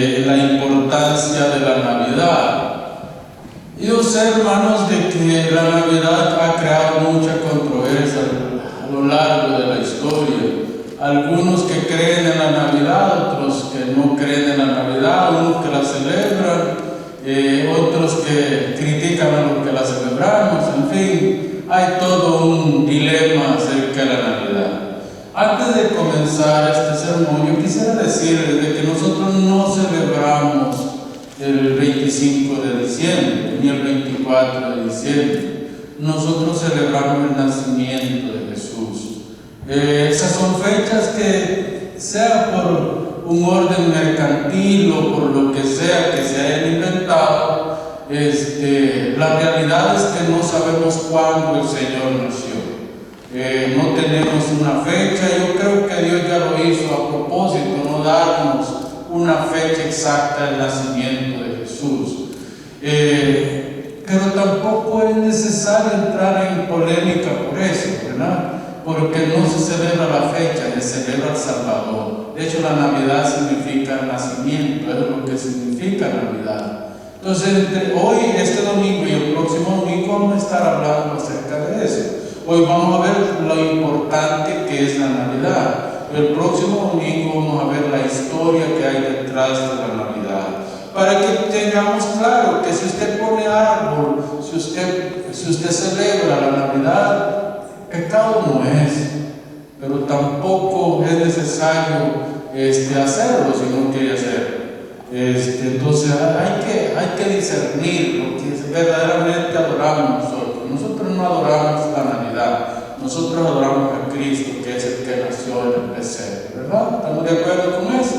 la importancia de la Navidad. Yo sé, hermanos, de que la Navidad ha creado mucha controversia a lo largo de la historia. Algunos que creen en la Navidad, otros que no creen en la Navidad, unos que la celebran, otros que critican a los que la celebramos. En fin, hay todo un dilema acerca de la Navidad. Antes de comenzar este sermón, yo quisiera decirles de que nosotros no celebramos el 25 de diciembre ni el 24 de diciembre. Nosotros celebramos el nacimiento de Jesús. Esas son fechas que, sea por un orden mercantil o por lo que sea que se hayan inventado, la realidad es que no sabemos cuándo el Señor nació. No tenemos una fecha. Yo creo que Dios ya lo hizo a propósito, no darnos una fecha exacta del nacimiento de Jesús. Pero tampoco es necesario entrar en polémica por eso, ¿verdad? Porque no se celebra la fecha, se celebra el Salvador. De hecho, la Navidad significa nacimiento, es lo que significa Navidad. Entonces, hoy, este domingo y el próximo domingo vamos a estar hablando acerca de eso. Hoy vamos a ver lo importante que es la Navidad. El próximo domingo vamos a ver la historia que hay detrás de la Navidad. Para que tengamos claro que si usted pone árbol, si usted celebra la Navidad, pecado no es, pero tampoco es necesario hacerlo si no quiere hacerlo. Entonces hay que discernir lo que verdaderamente adoramos nosotros. Nosotros no adoramos la Navidad, nosotros adoramos a Cristo, que es el que nació en el pesebre, ¿verdad? ¿Estamos de acuerdo con eso?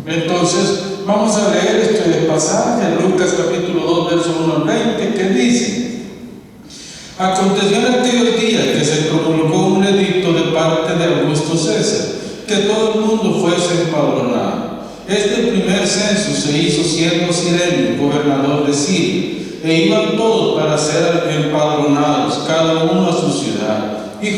Entonces, vamos a leer este pasaje, Lucas capítulo 2, verso 1 al 20, que dice: Aconteció en aquellos días que se promulgó un edicto de parte de Augusto César, que todo el mundo fuese empadronado. Este primer censo se hizo siendo Cirenio gobernador de Siria, e iban todos para ser empadronados, cada uno a su ciudad. Y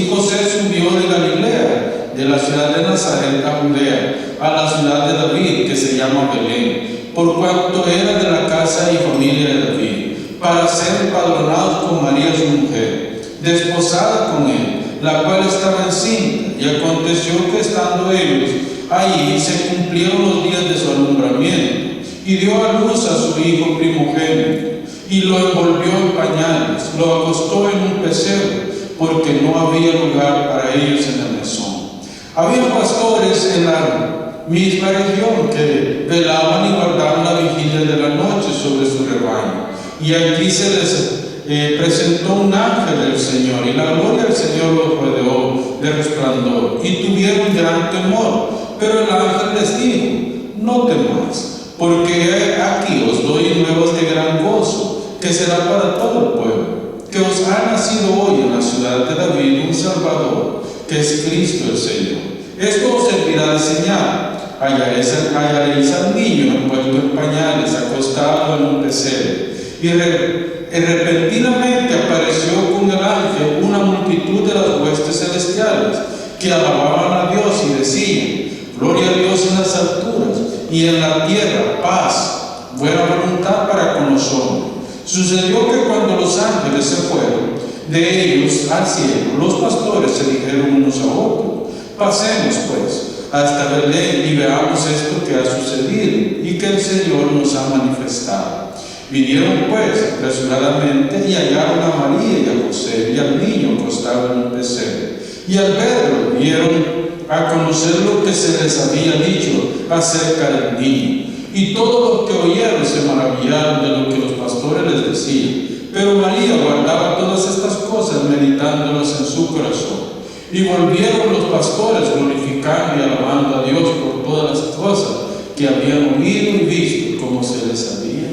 José subió de Galilea, de la ciudad de Nazaret a Judea, a la ciudad de David, que se llama Belén, por cuanto era de la casa y familia de David, para ser empadronados con María su mujer, desposada con él, la cual estaba encinta. Y aconteció que estando ellos allí, se cumplieron los días de su alumbramiento, y dio a luz a su hijo primogénito, y lo envolvió en pañales, lo acostó en un pesebre, porque no había lugar para ellos en el mesón. Había pastores en la misma región que velaban y guardaban la vigilia de la noche sobre su rebaño. Y aquí se les presentó un ángel del Señor, y la gloria del Señor los rodeó de resplandor, y tuvieron gran temor. Pero el ángel les dijo: no temáis, porque aquí os doy nuevas de gran gozo, que será para todo el pueblo, que os ha nacido hoy en la ciudad de David un Salvador, que es Cristo el Señor. Esto os servirá de señal: hallaréis al niño envuelto en pañales, acostado en un pesebre. Y repentinamente apareció con el ángel una multitud de las huestes celestiales, que alababan a Dios y decían: gloria a Dios en las alturas, y en la tierra paz, buena voluntad para con los hombres. Sucedió que cuando los ángeles se fueron de ellos al cielo, los pastores se dijeron unos a otros: pasemos pues hasta Belén y veamos esto que ha sucedido y que el Señor nos ha manifestado. Vinieron pues apresuradamente y hallaron a María y a José y al niño acostado en un pesebre. Y al verlo dieron a conocer lo que se les había dicho acerca del niño. Y todos los que oyeron se maravillaron de lo que los pastores les decían. Pero María guardaba todas estas cosas, meditándolas en su corazón. Y volvieron los pastores glorificando y alabando a Dios por todas las cosas que habían oído y visto, como se les había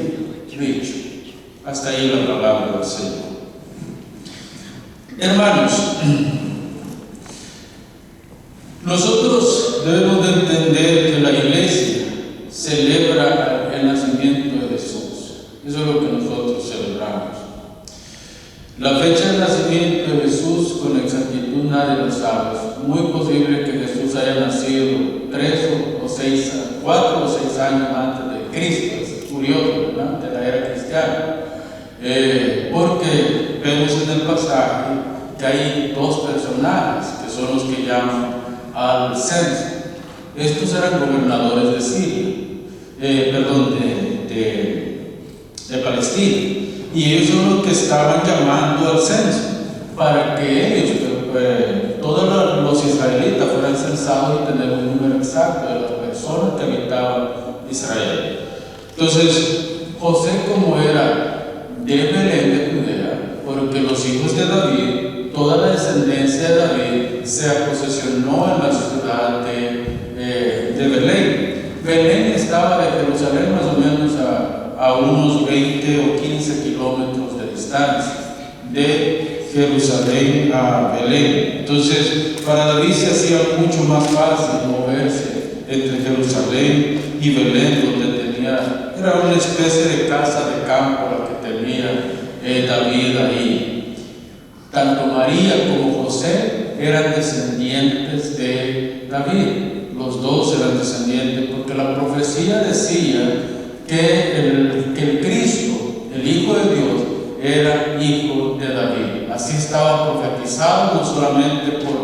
dicho. Hasta ahí la palabra del Señor. Hermanos, nosotros debemos de entender que la iglesia celebra el nacimiento de Jesús. Eso es lo que nosotros celebramos. La fecha del nacimiento de Jesús con exactitud nadie lo sabe. Es muy posible que Jesús haya nacido 3 o 6, 4 o 6 años antes de Cristo. Es curioso, ¿verdad? De la era cristiana. Porque vemos en el pasaje que hay dos personajes que son los que llaman al censo. Estos eran gobernadores de Siria, de Palestina, y ellos son los que estaban llamando al censo para que ellos, todos los israelitas, fueran censados y tener un número exacto de las personas que habitaban Israel. Entonces, José, como era de Belén de Judea, porque los hijos de David, toda la descendencia de David se posesionó en la ciudad de Belén. Belén estaba de Jerusalén más o menos a unos 20 o 15 kilómetros de distancia de Jerusalén a Belén. Entonces, para David se hacía mucho más fácil moverse entre Jerusalén y Belén, donde era una especie de casa de campo la que tenía David ahí. Tanto María como José eran descendientes de David. Los dos eran descendientes, porque la profecía decía que el Cristo, el Hijo de Dios, era hijo de David. Así estaba profetizado no solamente por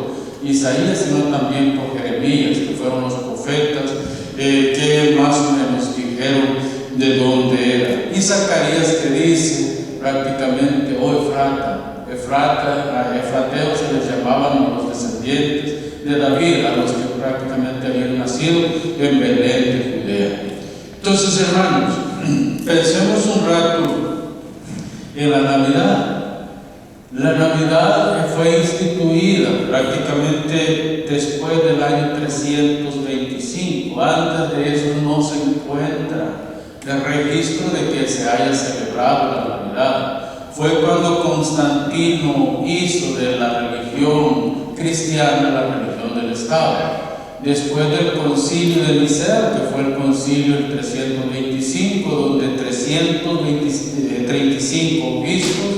Isaías, sino también por Jeremías, que fueron los profetas que más o menos dijeron de dónde era. Y Zacarías, que dice prácticamente, efrateos se les llamaban los descendientes de David, a los que prácticamente habían nacido en Belén de Judea. Entonces, hermanos, pensemos un rato en la Navidad. La Navidad fue instituida prácticamente después del año 325. Antes de eso no se encuentra el registro de que se haya celebrado la Navidad. Fue cuando Constantino hizo de la religión cristiana la religión del Estado. Después del concilio de Nicea, que fue el concilio del 325, donde 335 obispos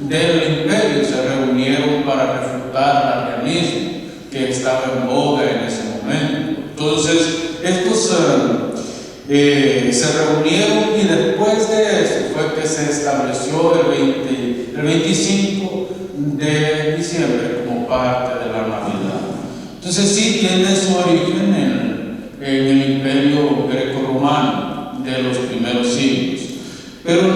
del imperio se reunieron para refutar el arrianismo que estaba en boga en ese momento. Entonces, estos se reunieron, y después de eso fue que se estableció el 25 de diciembre como parte de la Navidad. Entonces sí tiene su origen en el imperio greco-romano de los primeros siglos. Pero lo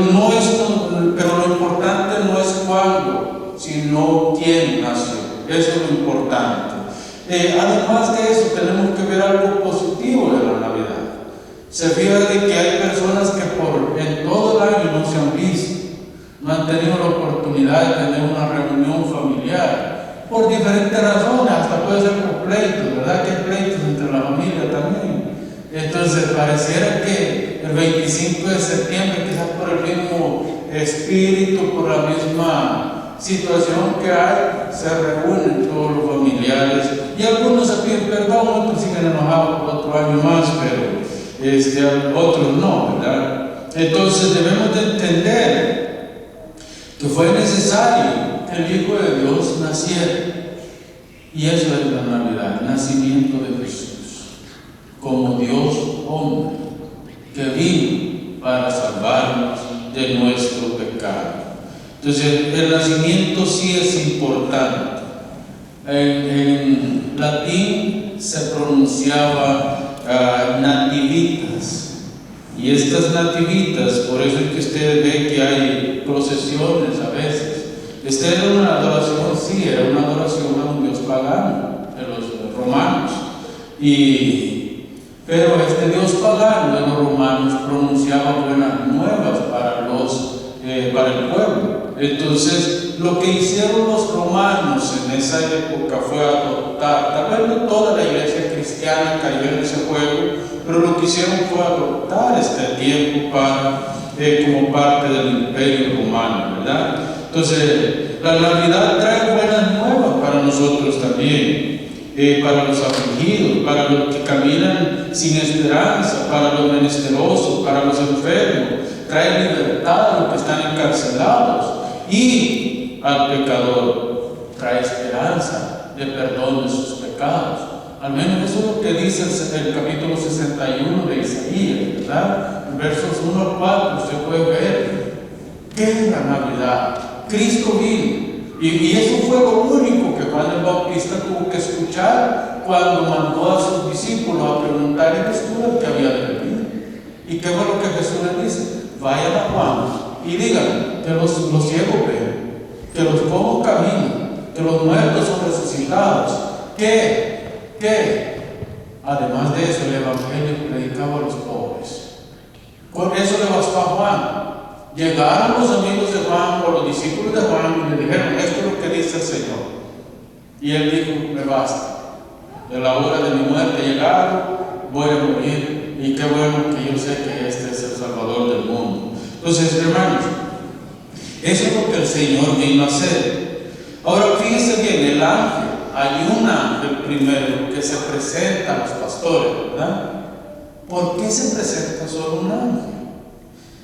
importante no es cuándo, sino quién nació. Eso es lo importante. Además de eso, tenemos que ver algo positivo de la Navidad. Se fija de que hay personas que en todo el año no se han visto, no han tenido la oportunidad de tener una reunión familiar, por diferentes razones, hasta puede ser por pleitos, ¿verdad? Que hay pleitos entre la familia también. Entonces, pareciera que el 25 de septiembre, quizás por el mismo espíritu, por la misma situación que hay, se reúnen todos los familiares, y algunos se piden perdón, otros siguen enojados por otro año más, pero otros no, ¿verdad? Entonces debemos de entender que fue necesario que el Hijo de Dios naciera, y eso es la Navidad, el nacimiento de Jesús como Dios hombre, que vino para salvarnos de nuestro pecado. Entonces el nacimiento sí es importante. En latín se pronunciaba nativitas, y estas nativitas, por eso es que usted ve que hay procesiones a veces. Esta era una adoración, sí, era una adoración a un dios pagano de los romanos, pero este dios pagano de los romanos pronunciaba buenas nuevas para el pueblo. Entonces, lo que hicieron los romanos en esa época fue adoptar, tal vez no toda la iglesia cristiana cayó en ese juego, pero lo que hicieron fue adoptar este tiempo como parte del imperio romano, ¿verdad? Entonces, la Navidad trae buenas nuevas para nosotros también, para los afligidos, para los que caminan sin esperanza, para los menesterosos, para los enfermos. Trae libertad a los que están encarcelados, y al pecador trae esperanza de perdón de sus pecados. Al menos eso es lo que dice el capítulo 61 de Isaías, ¿verdad? En versos 1 al 4 usted puede ver qué es la Navidad. Cristo vino. Y eso fue lo único que Juan el Bautista tuvo que escuchar cuando mandó a sus discípulos a preguntar en Jesús que había de venir. ¿Y qué fue lo que Jesús les dice? Vayan a Juan y digan que los ciegos ven, que los cojos caminan, que los muertos son resucitados, que además de eso el Evangelio predicaba a los pobres. Por eso le bastó a Juan. Llegaron los amigos de Juan o los discípulos de Juan y le dijeron: esto es lo que dice el Señor. Y él dijo: me basta, de la hora de mi muerte llegaron, voy a morir, y qué bueno que yo sé que este es el Salvador del mundo. Entonces, hermanos, eso es lo que el Señor vino a hacer. Ahora fíjense bien, el ángel, hay un ángel primero que se presenta a los pastores, ¿verdad? ¿Por qué se presenta solo un ángel?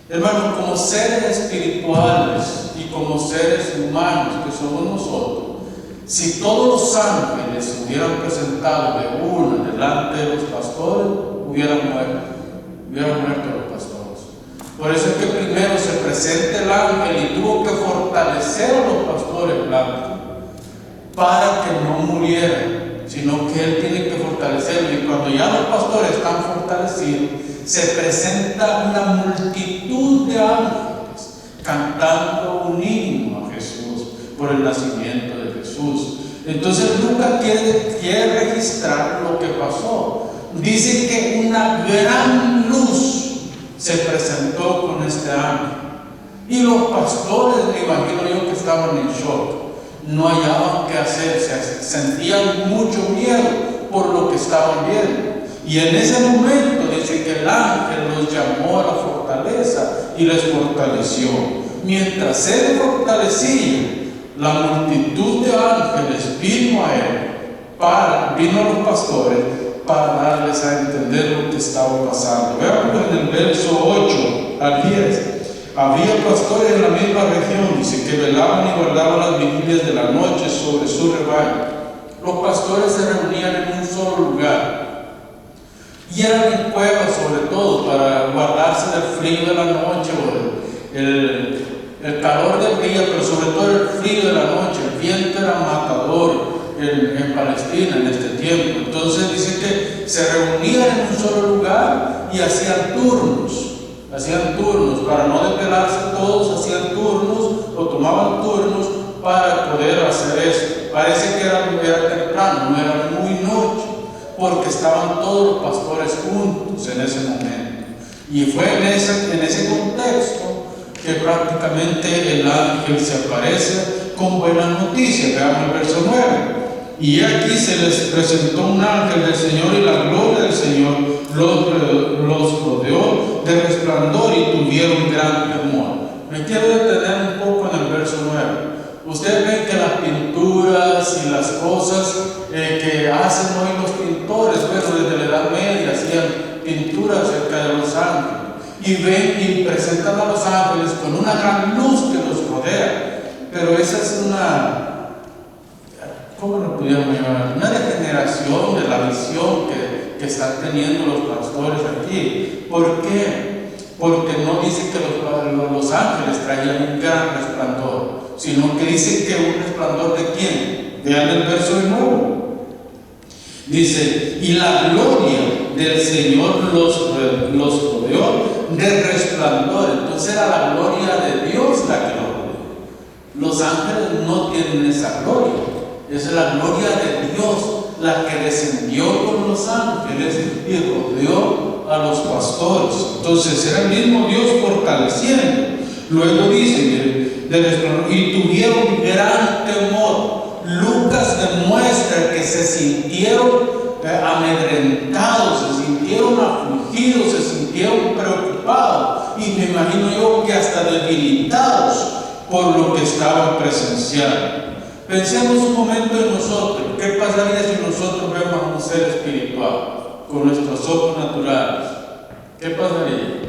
Hermanos, como seres espirituales y como seres humanos que somos nosotros, si todos los ángeles hubieran presentado de una delante de los pastores, hubieran muerto los pastores. Por eso es que primero se presenta el ángel y tuvo que fortalecer a los pastores blancos para que no murieran, sino que él tiene que fortalecerlo. Y cuando ya los pastores están fortalecidos, se presenta una multitud de ángeles cantando un himno a Jesús por el nacimiento de Jesús. Entonces Lucas quiere registrar lo que pasó. Dice que una gran luz se presentó con este ángel. Y los pastores, me imagino yo, que estaban en shock. No hallaban qué hacer, sentían mucho miedo por lo que estaban viendo. Y en ese momento dice que el ángel los llamó a la fortaleza y les fortaleció. Mientras él fortalecía, la multitud de ángeles vino a él, vino a los pastores para darles a entender lo que estaba pasando. Veamos en el verso 8 al 10. Había pastores en la misma región, dice, que velaban y guardaban las vigilias de la noche sobre su rebaño. Los pastores se reunían en un solo lugar y eran en cuevas, sobre todo para guardarse del frío de la noche o el calor del día, pero sobre todo el frío de la noche. El viento era matador en Palestina en este tiempo. Entonces dice que se reunían en un solo lugar y hacían turnos para no desvelarse todos, hacían turnos o tomaban turnos para poder hacer eso. Parece que era temprano, no era muy noche, porque estaban todos los pastores juntos en ese momento. Y fue en ese contexto que prácticamente el ángel se aparece con buenas noticias. Veamos el verso 9. Y aquí se les presentó un ángel del Señor y la gloria del Señor los rodeó de resplandor y tuvieron gran temor. Me quiero detener un poco en el verso 9. Ustedes ven que las pinturas y las cosas que hacen hoy los pintores, bueno, desde la Edad Media hacían pinturas acerca de los ángeles. Y ven y presentan a los ángeles con una gran luz que los rodea. Pero esa es ¿cómo lo pudiéramos llamar? Una degeneración de la visión que están teniendo los pastores aquí. ¿Por qué? Porque no dice que los ángeles traían un gran resplandor, sino que dice que un resplandor ¿de quién? Vean el verso de nuevo. Dice, y la gloria del Señor los rodeó de resplandor. Entonces era la gloria de Dios la que los rodeó. Los ángeles no tienen esa gloria. Es la gloria de Dios la que descendió con los ángeles y rodeó a los pastores. Entonces era el mismo Dios fortaleciendo. Luego dice, y tuvieron gran temor. Lucas demuestra que se sintieron amedrentados, se sintieron afligidos, se sintieron preocupados y me imagino yo que hasta debilitados por lo que estaban presenciando. Pensemos un momento en nosotros. ¿Qué pasaría si nosotros vemos a un ser espiritual con nuestros ojos naturales? ¿Qué pasaría?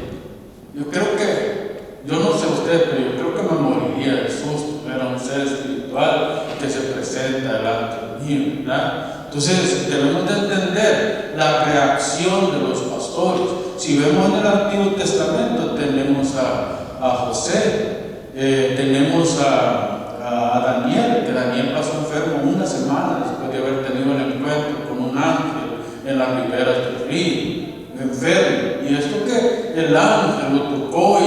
Yo creo que, yo no sé usted, pero yo creo que me moriría de susto ver a un ser espiritual que se presenta delante mío, ¿verdad? Entonces debemos de entender la reacción de los pastores. Si vemos en el Antiguo Testamento, tenemos a José, tenemos a Daniel, que Daniel pasó enfermo una semana después de haber tenido el encuentro con un ángel en las riberas del río, enfermo. Y esto que el ángel lo tocó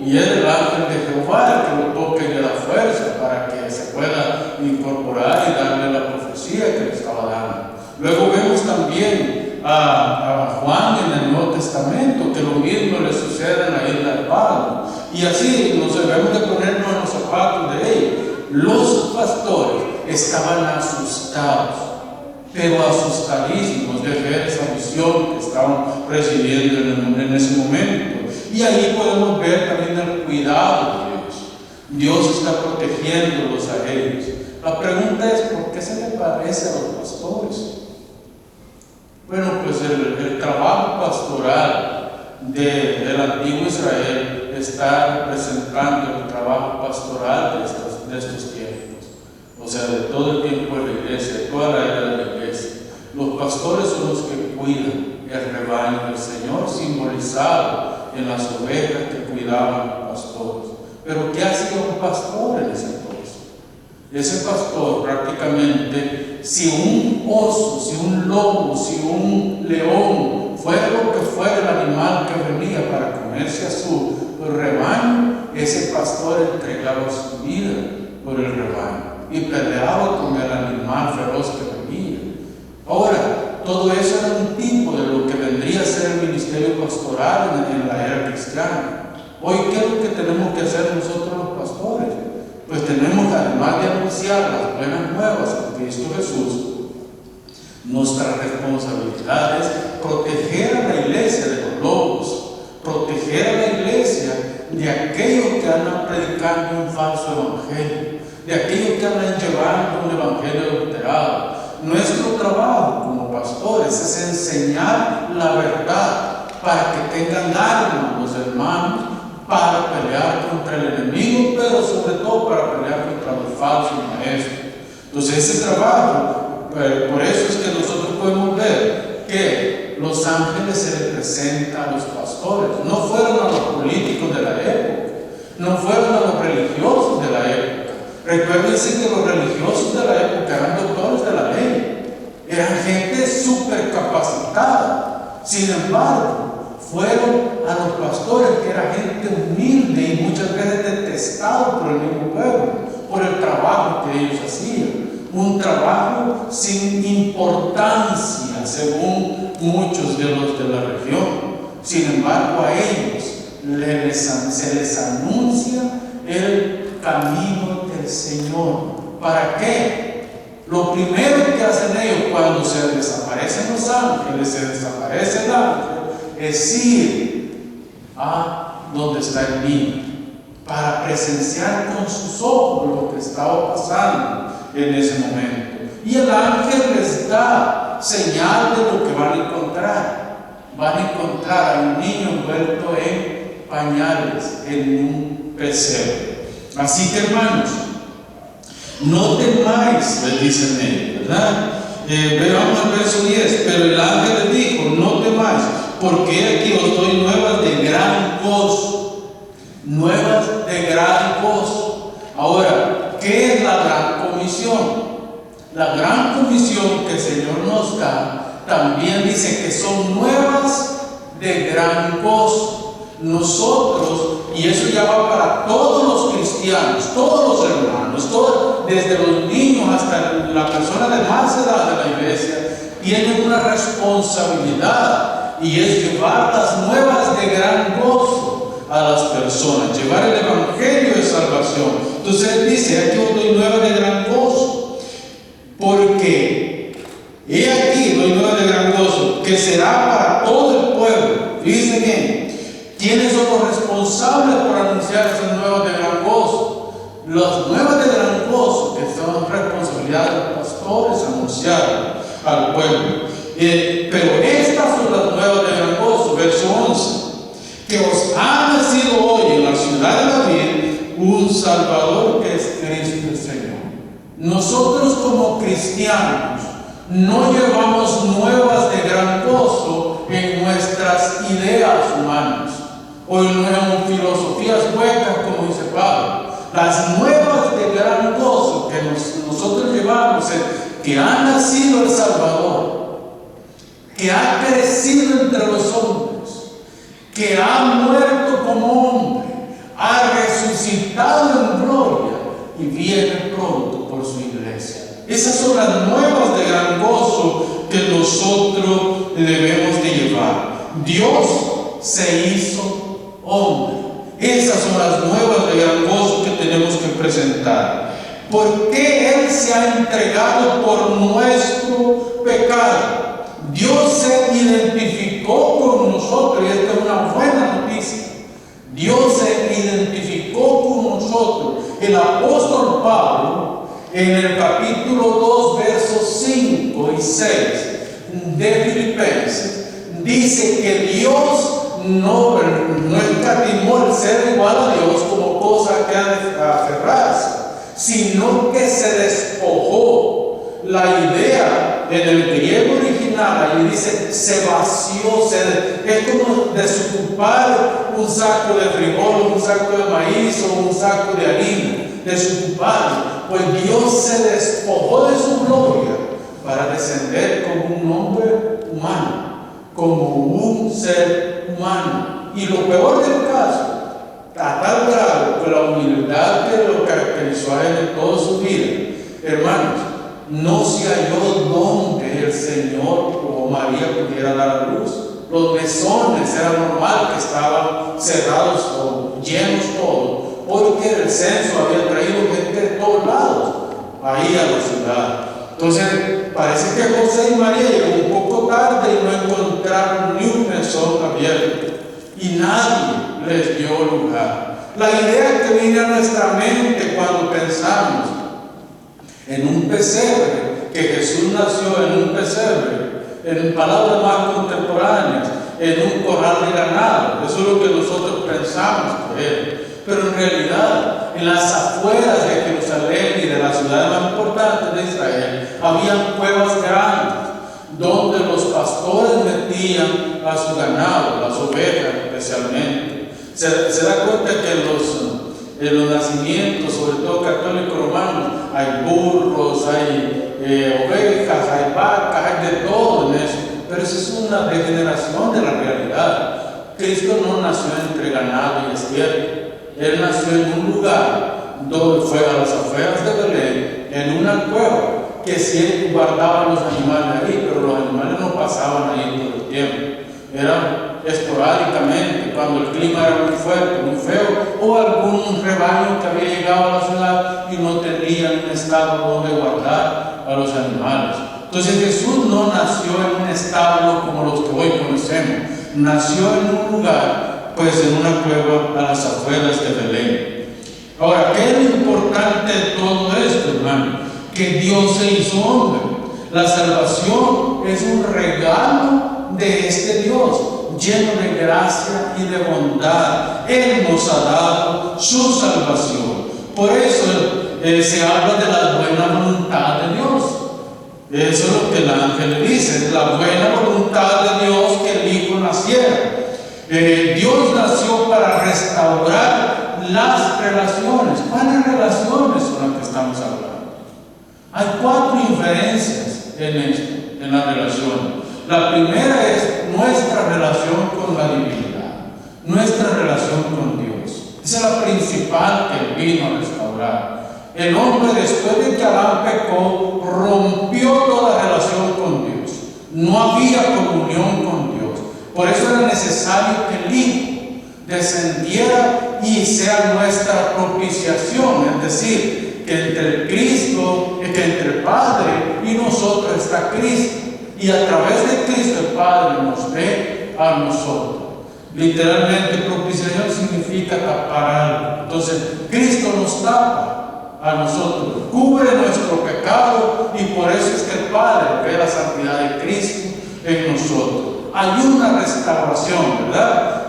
y era el ángel de Jehová el que lo toca y le da fuerza para que se pueda incorporar y darle la profecía que le estaba dando. Luego vemos también a Juan en el Nuevo Testamento, que lo mismo le sucede en la isla de Pablo. Y así nos debemos de ponernos en los zapatos de ellos. Los pastores estaban asustados, pero asustadísimos de ver esa visión que estaban recibiendo en ese momento. Y ahí podemos ver también el cuidado de Dios. Dios está protegiéndolos a ellos. La pregunta es, ¿por qué se le parece a los pastores? Bueno, pues el trabajo pastoral del antiguo Israel está representando el trabajo pastoral de estos tiempos. O sea, de todo el tiempo de la iglesia, de toda la era de la iglesia. Los pastores son los que cuidan el rebaño del Señor, simbolizado en las ovejas que cuidaban los pastores. Pero ¿qué hacía un pastor en ese entonces? Ese pastor prácticamente, si un oso, si un lobo, si un león, fuera lo que fuera el animal que venía para comerse a su rebaño, ese pastor entregaba su vida por el rebaño y peleaba con el animal feroz que venía. Ahora, todo eso era un tipo de lo que vendría a ser el ministerio pastoral en la era cristiana. Hoy, ¿qué es lo que tenemos que hacer nosotros los pastores? Pues tenemos, además de anunciar las buenas nuevas en Cristo Jesús, nuestra responsabilidad es proteger a la iglesia de los lobos, proteger a la iglesia de aquellos que andan predicando un falso evangelio, de aquellos que andan llevando un evangelio adulterado. Nuestro trabajo como pastores es enseñar la verdad para que tengan armas los hermanos para pelear contra el enemigo, pero sobre todo para pelear contra los falsos maestros. Entonces ese trabajo, por eso es que nosotros podemos ver que los ángeles se les presentan a los pastores. No fueron a los políticos de la época, no fueron a los religiosos de la época. Recuérdense que los religiosos de la época eran doctores de la ley, eran gente súper capacitada. Sin embargo, fueron a los pastores, que era gente humilde y muchas veces detestado por el mismo pueblo, por el trabajo que ellos hacían. Un trabajo sin importancia, según muchos de los de la región. Sin embargo, a ellos se les anuncia el camino del Señor. ¿Para qué? Lo primero que hacen ellos cuando se desaparecen los ángeles, se desaparece el ángel, es ir a donde está el niño, para presenciar con sus ojos lo que estaba pasando en ese momento. Y el ángel les da señal de lo que van a encontrar. Van a encontrar a un niño envuelto en pañales, en un pesebre. Así que, hermanos, no temáis, les dicen ellos, ¿verdad? Veamos el verso 10. Pero el ángel les dijo: no temáis, porque aquí os doy nuevas de gran gozo. Nuevas de gran gozo. Ahora, ¿qué es la gran comisión? La gran comisión que el Señor nos da también dice que son nuevas de gran gozo. Nosotros, y eso ya va para todos los cristianos, todos los hermanos, desde los niños hasta la persona de más edad de la iglesia, tienen una responsabilidad, y es llevar las nuevas de gran gozo a las personas, llevar el evangelio de salvación. Entonces él dice: aquí os doy nuevas de gran gozo, porque he aquí doy nuevas de gran gozo, que será para todo el pueblo. Fíjense bien, ¿quiénes son los responsables por anunciar esas nuevas de gran gozo? Las nuevas de gran gozo, que son responsabilidad de los pastores, anunciar al pueblo. Pero estas son las nuevas de gran gozo, verso 11: que os ha nacido hoy en la ciudad de David un Salvador, que es Cristo el Señor. Nosotros como cristianos No llevamos nuevas de gran gozo en nuestras ideas humanas o en filosofías huecas, como dice Pablo. Las nuevas de gran gozo que nosotros llevamos es que ha nacido el Salvador, que ha crecido entre los hombres, que ha muerto como hombre, ha resucitado en gloria y viene pronto por su iglesia. Esas son las nuevas de gran gozo que nosotros debemos de llevar. Dios se hizo hombre. Esas son las nuevas de gran gozo que tenemos que presentar. ¿Por qué Él se ha entregado por nuestro pecado? Dios se identificó con nosotros, y esta es una buena noticia. Dios se identificó con nosotros. El apóstol Pablo, en el capítulo 2, versos 5 y 6 de Filipenses, dice que Dios no escatimó el ser igual a Dios como cosa que ha de aferrarse, sino que se despojó. La idea en el griego original, ahí dice, se vació, es como desocupar un saco de frijol, un saco de maíz o un saco de harina, desocupar. Pues Dios se despojó de su gloria para descender como un hombre humano, como un ser humano. Y lo peor del caso, a tal grado, con la humildad que lo caracterizó a él en toda su vida, hermanos, no se halló donde el Señor o María pudiera dar a luz. Los mesones era normal que estaban cerrados o llenos todos, porque el censo había traído gente de todos lados ahí a la ciudad. Entonces parece que José y María llegaron un poco tarde y no encontraron ni un mesón abierto y nadie les dio lugar. La idea que viene a nuestra mente cuando pensamos en un pesebre, que Jesús nació en un pesebre, en palabras más contemporáneas, en un corral de ganado, eso es lo que nosotros pensamos que es. Pero en realidad, en las afueras de Jerusalén y de las ciudades más importantes de Israel, habían cuevas grandes donde los pastores metían a su ganado, las ovejas especialmente. Se da cuenta que en los nacimientos, sobre todo católicos romanos, hay burros, hay ovejas, hay vacas, hay de todo en eso. Pero eso es una degeneración de la realidad. Cristo no nació entre ganado y estiércol. Él nació en un lugar donde fue a las afueras de Belén, en una cueva, que sí guardaban los animales ahí, pero los animales no pasaban ahí todo el tiempo. Eran esporádicamente, cuando el clima era muy fuerte, muy feo, o algún rebaño que había llegado a la ciudad y no tenía un establo donde guardar a los animales. Entonces Jesús no nació en un establo como los que hoy conocemos, nació en un lugar, pues en una cueva a las afueras de Belén. Ahora, ¿qué es lo importante de todo esto, hermano? Que Dios se hizo hombre. La salvación es un regalo de este Dios, lleno de gracia y de bondad. Él nos ha dado su salvación. Por eso se habla de la buena voluntad de Dios. Eso es lo que el ángel dice, la buena voluntad de Dios que el Hijo naciera. Dios nació para restaurar las relaciones. ¿Cuáles relaciones son las que estamos hablando? Hay 4 inferencias en esto, en la relación. La primera es nuestra relación con la divinidad, nuestra relación con Dios. Esa es la principal que Él vino a restaurar. El hombre, después de que Adán pecó, rompió toda relación con Dios. No había comunión con Dios. Por eso era necesario que el Hijo descendiera y sea nuestra propiciación, es decir, que entre el Cristo, que entre el Padre y nosotros está Cristo, y a través de Cristo el Padre nos ve a nosotros. Literalmente, propiciación significa tapar algo. Entonces, Cristo nos tapa a nosotros, cubre nuestro pecado, y por eso es que el Padre ve la santidad de Cristo en nosotros. Hay una restauración, ¿verdad?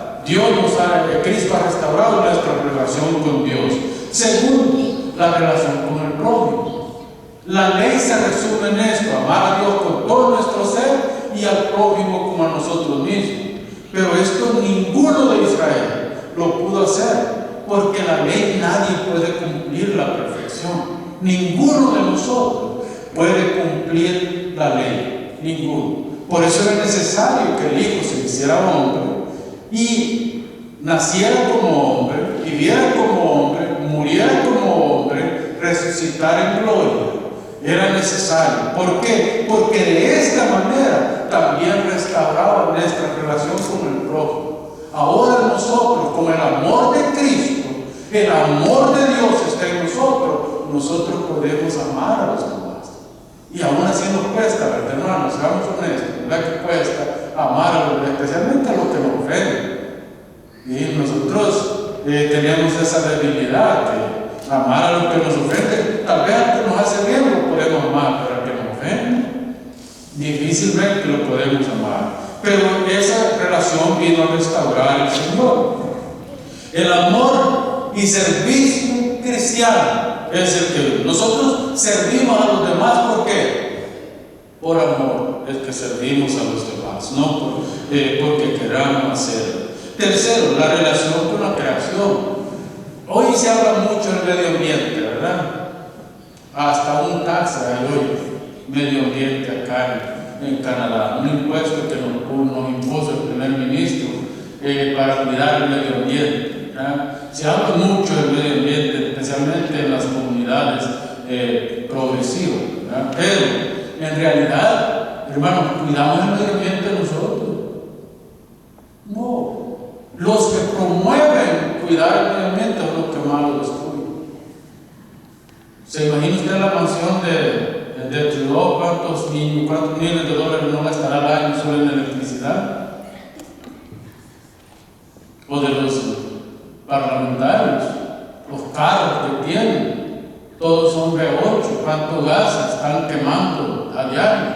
Cristo ha restaurado nuestra relación con Dios. Segundo, la relación con el prójimo. La ley se resume en esto: amar a Dios con todo nuestro ser y al prójimo como a nosotros mismos. Pero esto ninguno de Israel lo pudo hacer, porque la ley nadie puede cumplir la perfección. Ninguno de nosotros puede cumplir la ley, ninguno. Por eso era necesario que el Hijo se hiciera hombre y naciera como hombre, viviera como hombre, muriera como hombre, resucitara en gloria. Era necesario. ¿Por qué? Porque de esta manera también restauraba nuestra relación con el prójimo. Ahora nosotros, con el amor de Cristo, el amor de Dios está en nosotros podemos amar a los demás. Y aún así nos cuesta, ¿verdad, hermanos? Seamos honestos, ¿verdad que cuesta amar a los demás, especialmente a los que nos ofenden? Y nosotros tenemos esa debilidad de amar a los que nos ofenden. Tal vez al que nos hace bien lo podemos amar, pero al que nos ofende, difícilmente lo podemos amar. Pero esa relación vino a restaurar el Señor. El amor y servicio cristiano es el que nosotros servimos a los demás. ¿Por qué? Por amor es que servimos a los demás, no porque queramos hacerlo. Tercero, la relación con la creación. Hoy se habla mucho del medio ambiente, ¿verdad? Hasta un taxa hay hoy, medio ambiente acá en Canadá, un impuesto que nos impuso el primer ministro para cuidar el medio ambiente, ¿verdad? Se habla mucho del medio ambiente, especialmente en las comunidades progresivas, ¿verdad? Pero en realidad, hermanos, ¿cuidamos el medio ambiente nosotros? No. Los que promueven cuidar el medio ambiente son los que más lo destruyen. ¿Se imagina usted la mansión de Trudeau? ¿Cuántos millones de dólares no gastará al año solo en electricidad? O de los parlamentarios, los carros que tienen, todos son V8, ¿cuántos gases están quemando a diario?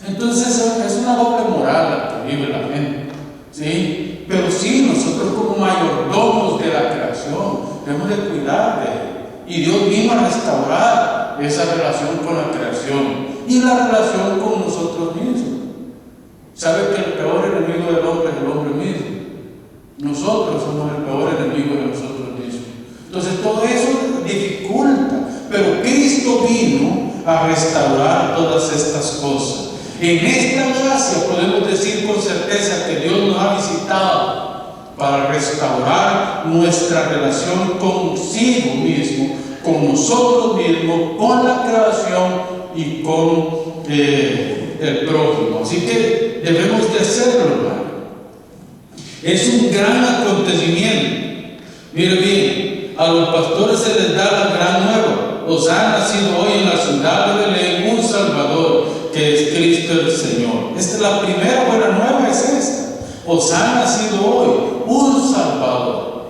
Entonces es una doble moral la que vive la gente, ¿sí? Pero sí, nosotros como mayordomos de la creación debemos de cuidar de él. Y Dios vino a restaurar esa relación con la creación y la relación con nosotros mismos. ¿Sabe que el peor enemigo del hombre es el hombre mismo? Nosotros somos el peor enemigo de nosotros mismos. Entonces todo eso dificulta, pero Cristo vino a restaurar todas estas cosas. En esta gracia podemos decir con certeza que Dios nos ha visitado para restaurar nuestra relación consigo mismo, con nosotros mismos, con la creación y con el prójimo. Así que debemos de hacerlo, hermano. Es un gran acontecimiento. Mire bien, a los pastores se les da la gran nueva: os ha nacido hoy en la ciudad de Belén un Salvador, que es Cristo el Señor. Esta es la primera buena nueva, es esta: os ha nacido hoy un Salvador.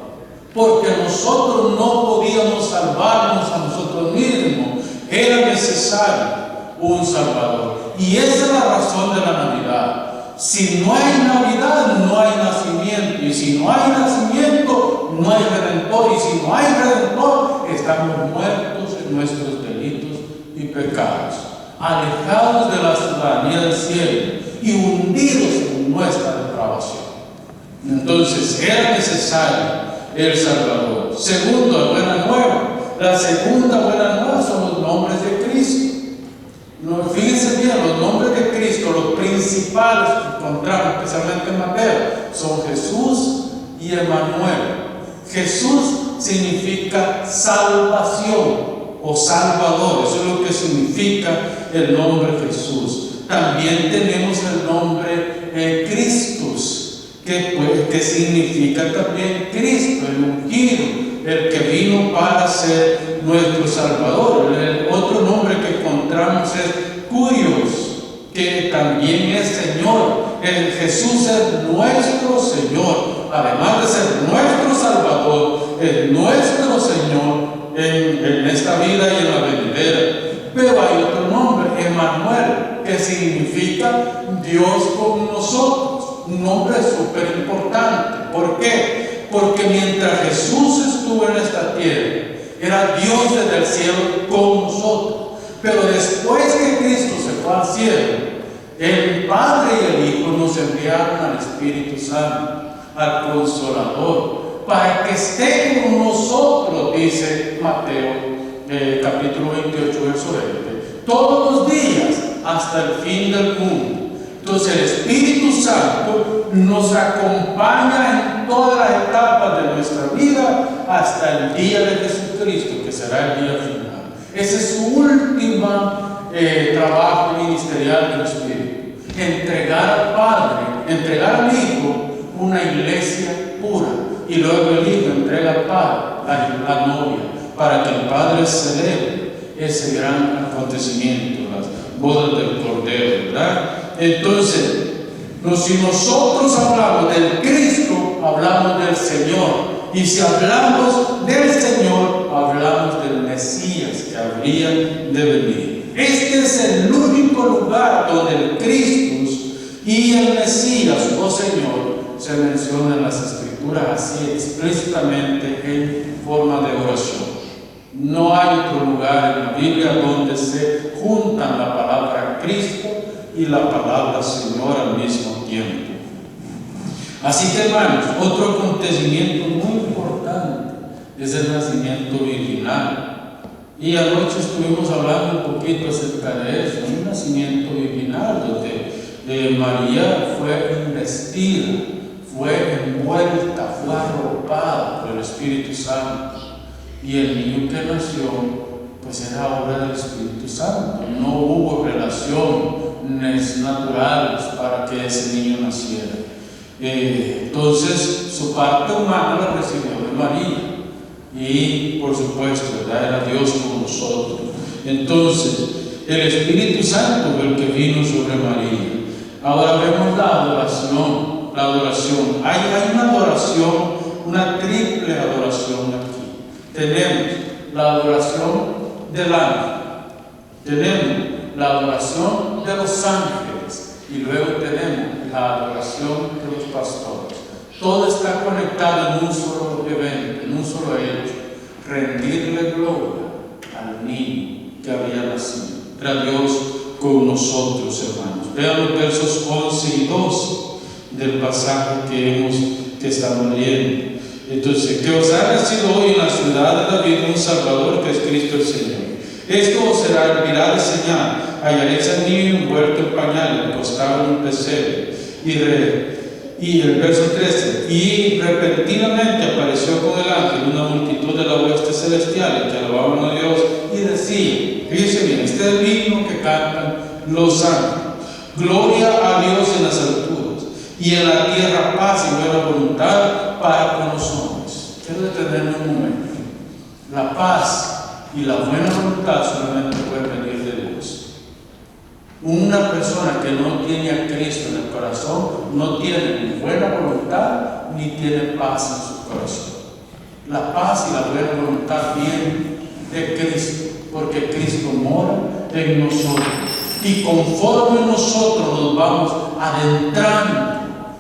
Porque nosotros no podíamos salvarnos a nosotros mismos, era necesario un Salvador. Y esa es la razón de la Navidad. Si no hay Navidad, no hay nacimiento. Y si no hay nacimiento, no hay Redentor. Y si no hay Redentor, estamos muertos en nuestros delitos y pecados, alejados de la ciudadanía del cielo y hundidos en nuestra depravación. Entonces era necesario el Salvador. Segundo, buena nueva. La segunda buena nueva son los nombres de Cristo. Fíjense bien, los nombres de Cristo, los principales que encontramos, especialmente en Mateo, son Jesús y Emmanuel. Jesús significa salvación o salvador, eso es lo que significa el nombre Jesús. También tenemos el nombre Christus, que significa también Cristo, el ungido, el que vino para ser nuestro Salvador. El otro nombre que encontramos es Curios, que también es Señor. Jesús es nuestro Señor, además de ser nuestro Salvador, es nuestro Señor en esta vida y en la venidera. Pero hay otro nombre, Emmanuel, que significa Dios con nosotros. Un nombre súper importante. ¿Por qué? Porque mientras Jesús estuvo en esta tierra, era Dios desde el cielo con nosotros. Pero después que Cristo se fue al cielo, el Padre y el Hijo nos enviaron al Espíritu Santo, al Consolador, para que esté con nosotros, dice Mateo capítulo 28, verso 20, todos los días hasta el fin del mundo. Entonces el Espíritu Santo nos acompaña en todas las etapas de nuestra vida hasta el día de Jesucristo, que será el día final. Ese es su último trabajo ministerial del Espíritu: entregar al Padre, entregar al Hijo una iglesia pura, y luego el Hijo entrega al Padre la novia, para que el Padre celebre ese gran acontecimiento, las bodas del Cordero, ¿verdad? Entonces, si nosotros hablamos del Cristo, hablamos del Señor. Y si hablamos del Señor, hablamos del Mesías que habría de venir. Este es el único lugar donde el Cristo y el Mesías, o Señor, se mencionan en las Escrituras así explícitamente en forma de oración. No hay otro lugar en la Biblia donde se juntan la palabra Cristo y la palabra Señor al mismo tiempo. Así que, hermanos, otro acontecimiento muy importante es el nacimiento virginal. Y anoche estuvimos hablando un poquito acerca de eso, un nacimiento virginal donde María fue investida, fue envuelta, fue arropada por el Espíritu Santo. Y el niño que nació, pues era obra del Espíritu Santo. No hubo relaciones naturales para que ese niño naciera. Entonces, su parte humana la recibió de María. Y, por supuesto, ¿verdad?, era Dios con nosotros. Entonces, el Espíritu Santo fue el que vino sobre María. Ahora vemos la adoración. Hay una adoración, una triple adoración aquí. Tenemos la adoración del ángel, tenemos la adoración de los ángeles y luego tenemos la adoración de los pastores. Todo está conectado en un solo evento, en un solo hecho: rendirle gloria al niño que había nacido. Era Dios con nosotros, hermanos. Vean los versos 11 y 12 del pasaje que estamos leyendo. Entonces, que os ha nacido hoy en la ciudad de David un Salvador, que es Cristo el Señor. Esto os será mirad de señal: hallaréis al niño envuelto en pañales, acostado en un pesebre. Y el verso 13: y repentinamente apareció con el ángel una multitud de la hueste celestial que alababan a Dios y decían, fíjense bien, este es el himno que cantan los ángeles: gloria a Dios en las alturas, y en la tierra paz y buena voluntad para con los hombres. Quiero detenerme un momento. La paz y la buena voluntad solamente pueden venir de Dios. Una persona que no tiene a Cristo en el corazón no tiene ni buena voluntad ni tiene paz en su corazón. La paz y la buena voluntad vienen de Cristo, porque Cristo mora en nosotros. Y conforme nosotros nos vamos adentrando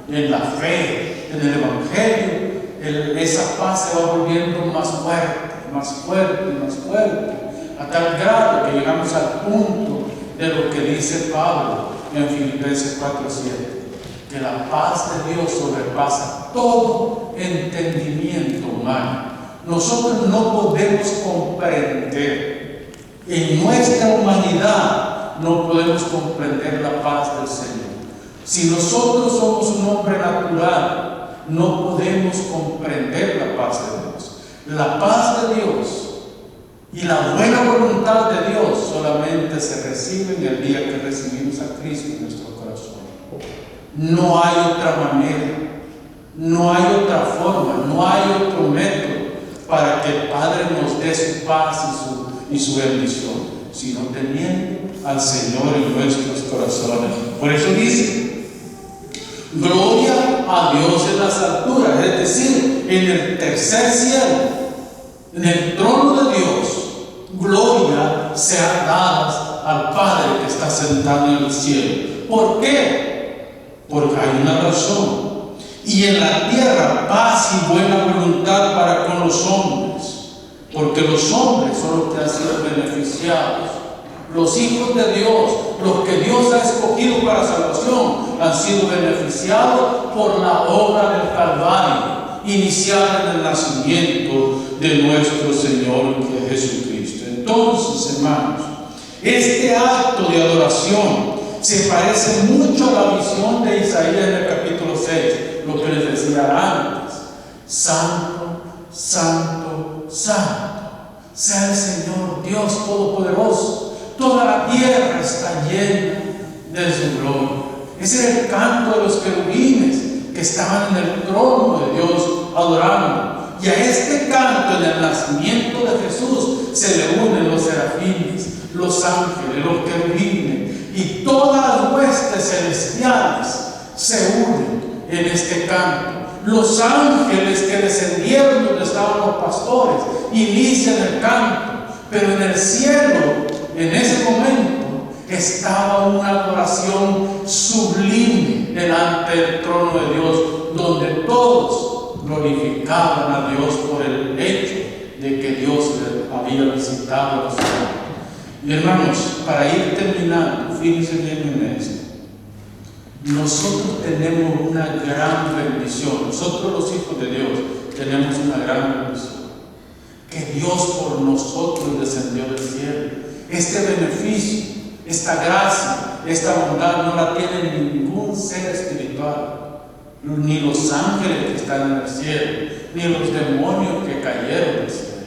en la fe, en el Evangelio, esa paz se va volviendo más fuerte, más fuerte, más fuerte, a tal grado que llegamos al punto de lo que dice Pablo en Filipenses 4:7, que la paz de Dios sobrepasa todo entendimiento humano. Nosotros no podemos comprender, en nuestra humanidad no podemos comprender la paz del Señor. Si nosotros somos un hombre natural, no podemos comprender la paz de Dios. La paz de Dios y la buena voluntad de Dios solamente se reciben el día que recibimos a Cristo en nuestro corazón. No hay otra manera, no hay otra forma, no hay otro método para que el Padre nos dé su paz y su bendición, sino teniendo al Señor en nuestros corazones. Por eso dice: gloria a Dios en las alturas, es decir, en el tercer cielo, en el trono de Dios. Gloria sea dada al Padre que está sentado en el cielo. ¿Por qué? Porque hay una razón. Y en la tierra paz y buena voluntad para con los hombres, porque los hombres son los que han sido beneficiados Los hijos de Dios, los que Dios ha escogido para salvación, han sido beneficiados por la obra del Calvario, iniciada en el nacimiento de nuestro Señor Jesucristo. Entonces, hermanos, este acto de adoración se parece mucho a la visión de Isaías en el capítulo 6, lo que les decía antes: Santo, Santo, Santo sea el Señor Dios Todopoderoso, toda la tierra está llena de su gloria. Ese era el canto de los querubines que estaban en el trono de Dios adorando. Y a este canto, en el nacimiento de Jesús, se le unen los serafines, los ángeles, los querubines y todas las huestes celestiales se unen en este canto. Los ángeles que descendieron donde estaban los pastores inician el canto, pero en el cielo, en ese momento, estaba una adoración sublime delante del trono de Dios, donde todos glorificaban a Dios por el hecho de que Dios les había visitado a los hombres. Y hermanos, para ir terminando, fíjense bien en esto. Nosotros tenemos una gran bendición. Nosotros, los hijos de Dios, tenemos una gran bendición. Que Dios por nosotros descendió del cielo. Este beneficio, esta gracia, esta bondad no la tiene ningún ser espiritual, ni los ángeles que están en el cielo, ni los demonios que cayeron del cielo.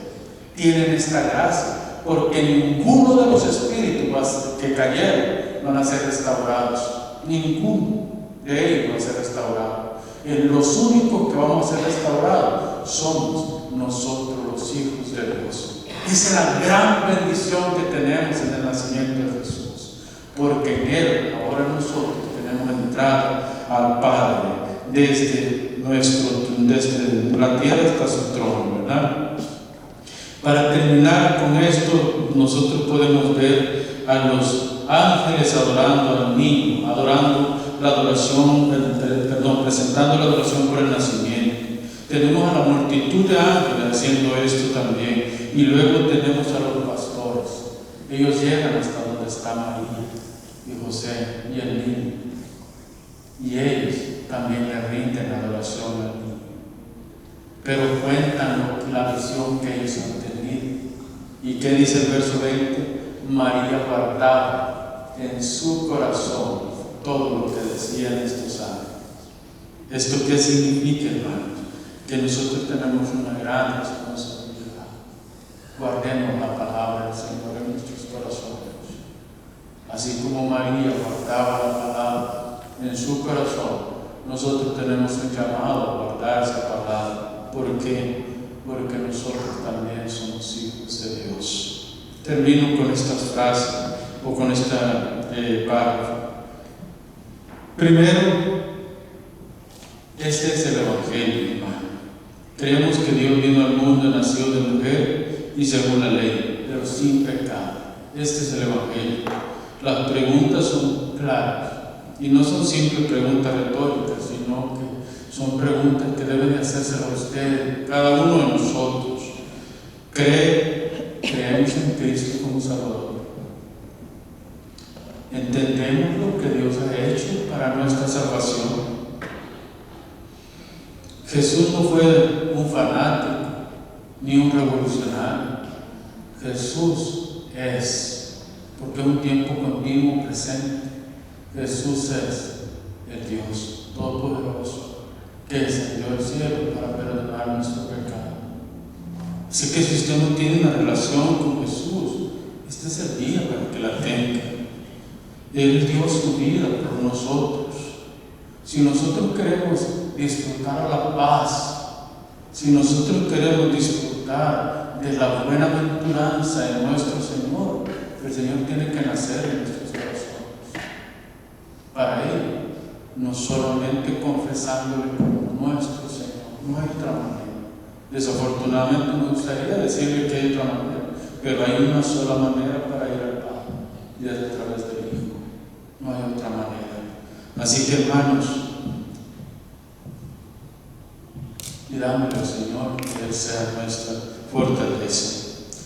Tienen esta gracia, porque ninguno de los espíritus que cayeron van a ser restaurados. Ninguno de ellos va a ser restaurado. Los únicos que vamos a ser restaurados somos nosotros, los hijos de Dios. Esa es la gran bendición que tenemos en el nacimiento de Jesús, porque en Él ahora nosotros tenemos entrada al Padre desde la tierra hasta su trono, ¿verdad? Para terminar con esto, nosotros podemos ver a los ángeles adorando al niño, presentando la adoración por el nacimiento. Tenemos a la multitud de ángeles haciendo esto también. Y luego tenemos a los pastores. Ellos llegan hasta donde está María y José y el niño. Y ellos también le rinden adoración al niño. Pero cuentan la visión que ellos han tenido. ¿Y qué dice el verso 20? María guardaba en su corazón todo lo que decían estos ángeles. ¿Esto qué significa, hermanos? Que nosotros tenemos una gran responsabilidad. Guardemos la palabra del Señor en nuestros corazones. Así como María guardaba la palabra en su corazón, nosotros tenemos un llamado a guardar esa palabra. ¿Por qué? Porque nosotros también somos hijos de Dios. Termino con estas frases o con esta párrafo. Primero, este es el Evangelio, hermano. Creemos que Dios vino al mundo, nació de mujer y según la ley, pero sin pecado. Este es el Evangelio. Las preguntas son claras y no son simples preguntas retóricas, sino que son preguntas que deben de hacerse a ustedes, cada uno de nosotros. ¿Creemos en Cristo como Salvador? ¿Entendemos lo que Dios ha hecho para nuestra salvación? Jesús no fue un fanático ni un revolucionario. Jesús es, porque es un tiempo continuo presente. Jesús es el Dios Todopoderoso que descendió del cielo para perdonar nuestro pecado. Así que si usted no tiene una relación con Jesús, este es el día para que la tenga. Él dio su vida por nosotros. Si nosotros queremos disfrutar la paz, si nosotros queremos disfrutar de la buena aventuranza de nuestro Señor, el Señor tiene que nacer en nuestros corazones. Para Él, no solamente confesándole como nuestro Señor, no hay otra manera. Desafortunadamente me gustaría decirle que hay otra manera, pero hay una sola manera para ir al Padre, y es a través del Hijo. No hay otra manera. Así que, hermanos, pidámosle al Señor que Él sea nuestra fortaleza.